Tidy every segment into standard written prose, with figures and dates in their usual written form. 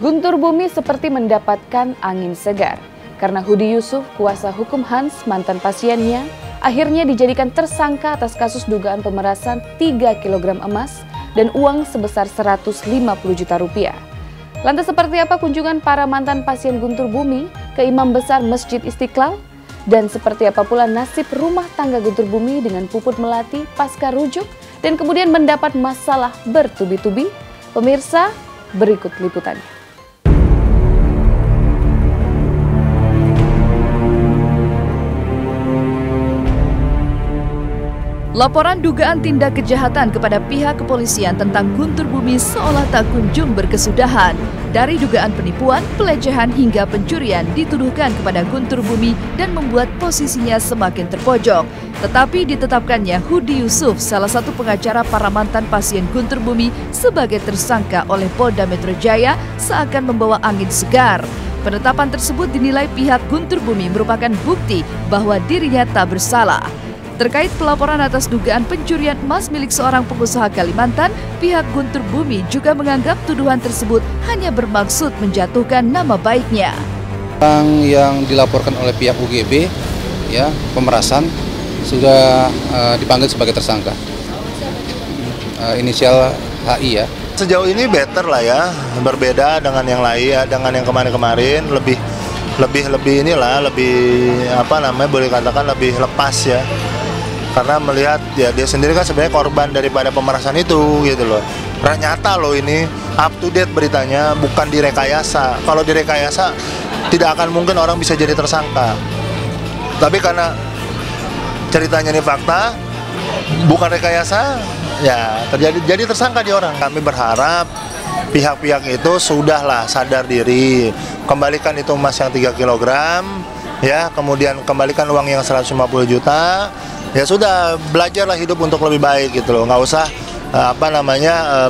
Guntur Bumi seperti mendapatkan angin segar karena Hudi Yusuf, kuasa hukum Hans, mantan pasiennya, akhirnya dijadikan tersangka atas kasus dugaan pemerasan 3 kg emas dan uang sebesar 150 juta rupiah. Lantas seperti apa kunjungan para mantan pasien Guntur Bumi ke Imam Besar Masjid Istiqlal? Dan seperti apa pula nasib rumah tangga Guntur Bumi dengan Puput Melati pasca rujuk dan kemudian mendapat masalah bertubi-tubi? Pemirsa, berikut liputannya. Laporan dugaan tindak kejahatan kepada pihak kepolisian tentang Guntur Bumi seolah tak kunjung berkesudahan. Dari dugaan penipuan, pelecehan hingga pencurian dituduhkan kepada Guntur Bumi dan membuat posisinya semakin terpojok. Tetapi ditetapkannya Hudi Yusuf, salah satu pengacara para mantan pasien Guntur Bumi, sebagai tersangka oleh Polda Metro Jaya seakan membawa angin segar. Penetapan tersebut dinilai pihak Guntur Bumi merupakan bukti bahwa dirinya tak bersalah. Terkait pelaporan atas dugaan pencurian emas milik seorang pengusaha Kalimantan, pihak Guntur Bumi juga menganggap tuduhan tersebut hanya bermaksud menjatuhkan nama baiknya. Yang dilaporkan oleh pihak UGB, ya, pemerasan, sudah dipanggil sebagai tersangka. Inisial HI ya. Sejauh ini better lah ya, berbeda dengan yang lain ya, dengan yang kemarin-kemarin lebih inilah, lebih apa namanya, boleh katakan lebih lepas ya. Karena melihat ya dia sendiri kan sebenarnya korban daripada pemerasan itu gitu loh. Nyata loh ini, up to date beritanya, bukan direkayasa. Kalau direkayasa tidak akan mungkin orang bisa jadi tersangka. Tapi karena ceritanya ini fakta, bukan rekayasa, ya jadi tersangka di orang. Kami berharap pihak-pihak itu sudahlah sadar diri, kembalikan itu emas yang 3 kg, ya, kemudian kembalikan uang yang 150 juta. Ya sudah, belajarlah hidup untuk lebih baik gitu loh, nggak usah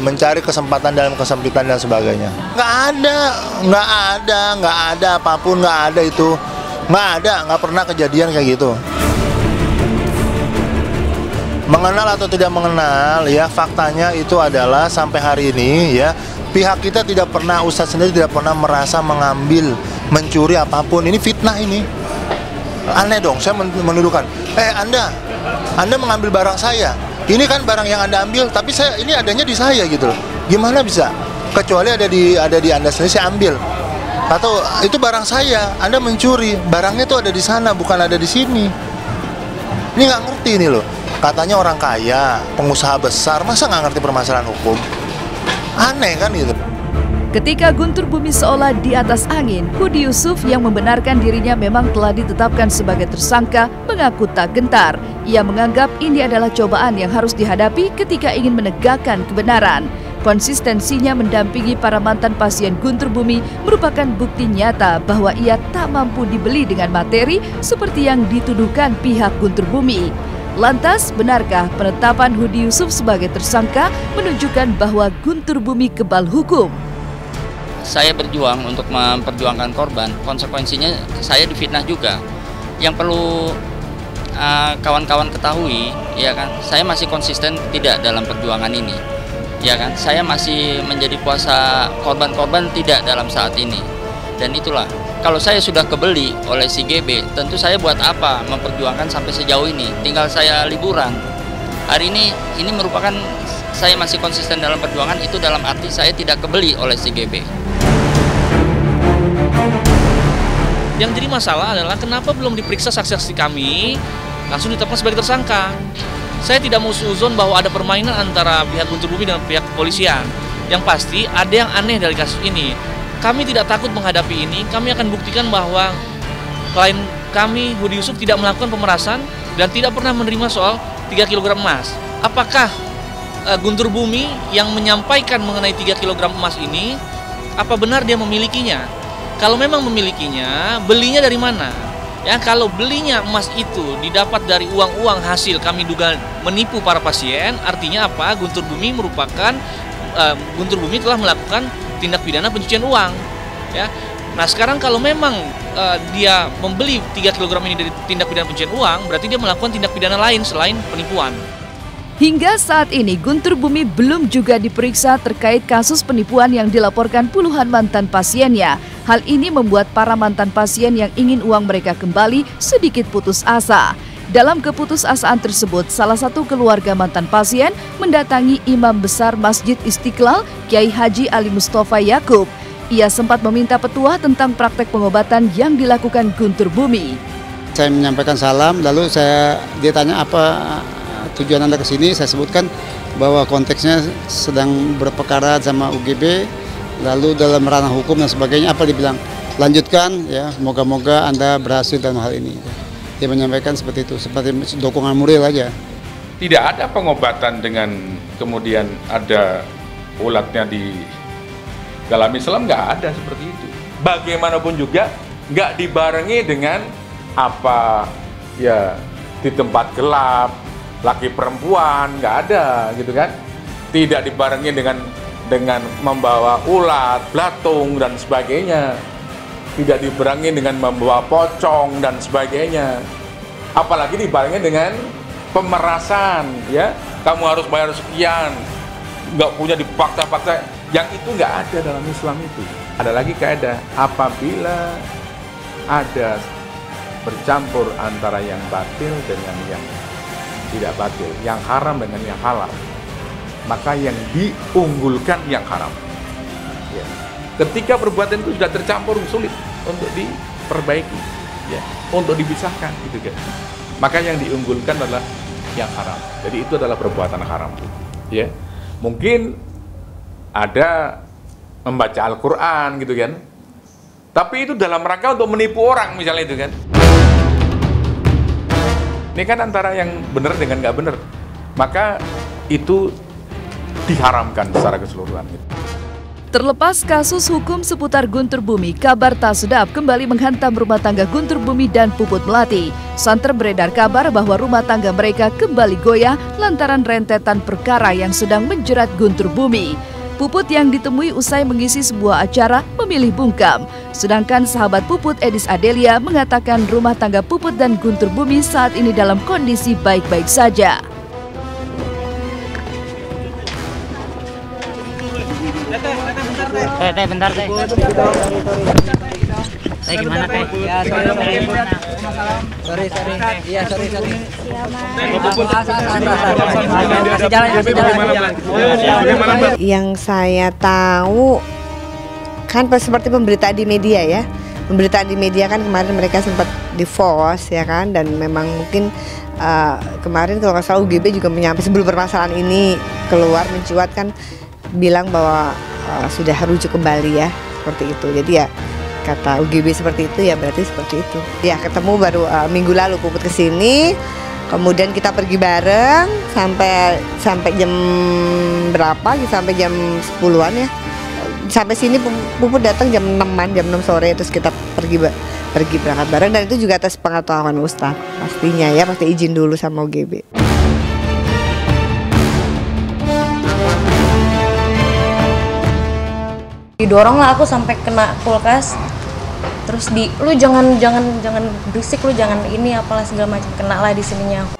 mencari kesempatan dalam kesempitan dan sebagainya. Nggak ada apapun, nggak ada itu, nggak pernah kejadian kayak gitu. Mengenal atau tidak mengenal, ya faktanya itu adalah sampai hari ini ya pihak kita tidak pernah, Ustadz sendiri tidak pernah merasa mengambil, mencuri apapun. Ini fitnah ini. Aneh dong, saya menuduhkan, Anda mengambil barang saya. Ini kan barang yang Anda ambil, tapi ini adanya di saya gitu loh. Gimana bisa? Kecuali ada di Anda sendiri, saya ambil. Atau itu barang saya, Anda mencuri, barangnya itu ada di sana, bukan ada di sini. Ini nggak ngerti ini loh. Katanya orang kaya, pengusaha besar, masa nggak ngerti permasalahan hukum? Aneh kan gitu. Ketika Guntur Bumi seolah di atas angin, Hudi Yusuf yang membenarkan dirinya memang telah ditetapkan sebagai tersangka mengaku tak gentar. Ia menganggap ini adalah cobaan yang harus dihadapi ketika ingin menegakkan kebenaran. Konsistensinya mendampingi para mantan pasien Guntur Bumi merupakan bukti nyata bahwa ia tak mampu dibeli dengan materi seperti yang dituduhkan pihak Guntur Bumi. Lantas, benarkah penetapan Hudi Yusuf sebagai tersangka menunjukkan bahwa Guntur Bumi kebal hukum? Saya berjuang untuk memperjuangkan korban, konsekuensinya saya difitnah juga. Yang perlu kawan-kawan ketahui, ya kan, saya masih konsisten tidak dalam perjuangan ini, ya kan, saya masih menjadi kuasa korban-korban tidak dalam saat ini. Dan itulah, kalau saya sudah kebeli oleh si GB, tentu saya buat apa memperjuangkan sampai sejauh ini? Tinggal saya liburan. Hari ini merupakan saya masih konsisten dalam perjuangan, itu dalam arti saya tidak kebeli oleh si GB. Yang jadi masalah adalah kenapa belum diperiksa saksi-saksi kami, langsung ditetapkan sebagai tersangka. Saya tidak mau suzon bahwa ada permainan antara pihak Guntur Bumi dan pihak kepolisian. Yang pasti ada yang aneh dari kasus ini. Kami tidak takut menghadapi ini, kami akan buktikan bahwa klien kami, Hudi Yusuf, tidak melakukan pemerasan dan tidak pernah menerima soal 3 kg emas. Apakah Guntur Bumi yang menyampaikan mengenai 3 kg emas ini, apa benar dia memilikinya? Kalau memang memilikinya, belinya dari mana? Ya, kalau belinya emas itu didapat dari uang-uang hasil kami duga menipu para pasien, artinya apa? Guntur Bumi telah melakukan tindak pidana pencucian uang. Ya. Nah, sekarang kalau memang dia membeli 3 kg ini dari tindak pidana pencucian uang, berarti dia melakukan tindak pidana lain selain penipuan. Hingga saat ini Guntur Bumi belum juga diperiksa terkait kasus penipuan yang dilaporkan puluhan mantan pasiennya. Hal ini membuat para mantan pasien yang ingin uang mereka kembali sedikit putus asa. Dalam keputusasaan tersebut, salah satu keluarga mantan pasien mendatangi Imam Besar Masjid Istiqlal, Kiai Haji Ali Mustafa Yakub. Ia sempat meminta petuah tentang praktek pengobatan yang dilakukan Guntur Bumi. Saya menyampaikan salam, lalu dia tanya apa tujuan Anda ke sini. Saya sebutkan bahwa konteksnya sedang berperkara sama UGB, lalu dalam ranah hukum dan sebagainya. Apa dibilang? Lanjutkan ya, moga-moga Anda berhasil dalam hal ini. Dia menyampaikan seperti itu, seperti dukungan moral aja. Tidak ada pengobatan dengan kemudian ada ulatnya di dalam Islam, nggak ada seperti itu. Bagaimanapun juga nggak dibarengi dengan apa ya di tempat gelap, laki perempuan, nggak ada gitu kan. Tidak dibarengi dengan membawa ulat, belatung dan sebagainya. Tidak dibarengi dengan membawa pocong dan sebagainya. Apalagi dibarengi dengan pemerasan, ya. Kamu harus bayar sekian, nggak punya dipaksa-paksa. Yang itu nggak ada dalam Islam itu. Ada lagi kaidah, apabila ada bercampur antara yang batil dengan yang tidak batil, yang haram dengan yang halal, maka yang diunggulkan yang haram. Ya. Ketika perbuatan itu sudah tercampur, sulit untuk diperbaiki, ya, untuk dipisahkan, gitu kan. Maka yang diunggulkan adalah yang haram. Jadi itu adalah perbuatan haram, ya. Mungkin ada membaca Al-Quran, gitu kan. Tapi itu dalam rangka untuk menipu orang, misalnya itu kan. Ini kan antara yang benar dengan nggak benar, maka itu diharamkan secara keseluruhan. Terlepas kasus hukum seputar Guntur Bumi, kabar tak sedap kembali menghantam rumah tangga Guntur Bumi dan Puput Melati. Santer beredar kabar bahwa rumah tangga mereka kembali goyah lantaran rentetan perkara yang sedang menjerat Guntur Bumi. Puput yang ditemui usai mengisi sebuah acara memilih bungkam. Sedangkan sahabat Puput Edis Adelia mengatakan rumah tangga Puput dan Guntur Bumi saat ini dalam kondisi baik-baik saja. Bentar, Teh. Gimana, Teh? Ya, sorry. Iya, sorry. Yang saya tahu kan seperti pemberitaan di media ya. Pemberitaan di media kan kemarin mereka sempat divorce ya kan, dan memang mungkin kemarin kalau nggak salah UGB juga menyampaikan sebelum permasalahan ini keluar mencuat kan bilang bahwa sudah rujuk kembali ya, seperti itu. Jadi ya kata UGB seperti itu ya berarti seperti itu. Ya ketemu baru minggu lalu Puput kesini, kemudian kita pergi bareng sampai jam berapa? Sampai jam 10-an ya. Sampai sini Puput datang jam 6-an, jam 6 sore, terus kita pergi berangkat bareng, dan itu juga atas pengetahuan Ustadz pastinya ya, pasti izin dulu sama UGB. Didorong lah aku sampai kena kulkas, terus lu jangan berisik, lu jangan ini apalah segala macam, kena lah di sininya aku.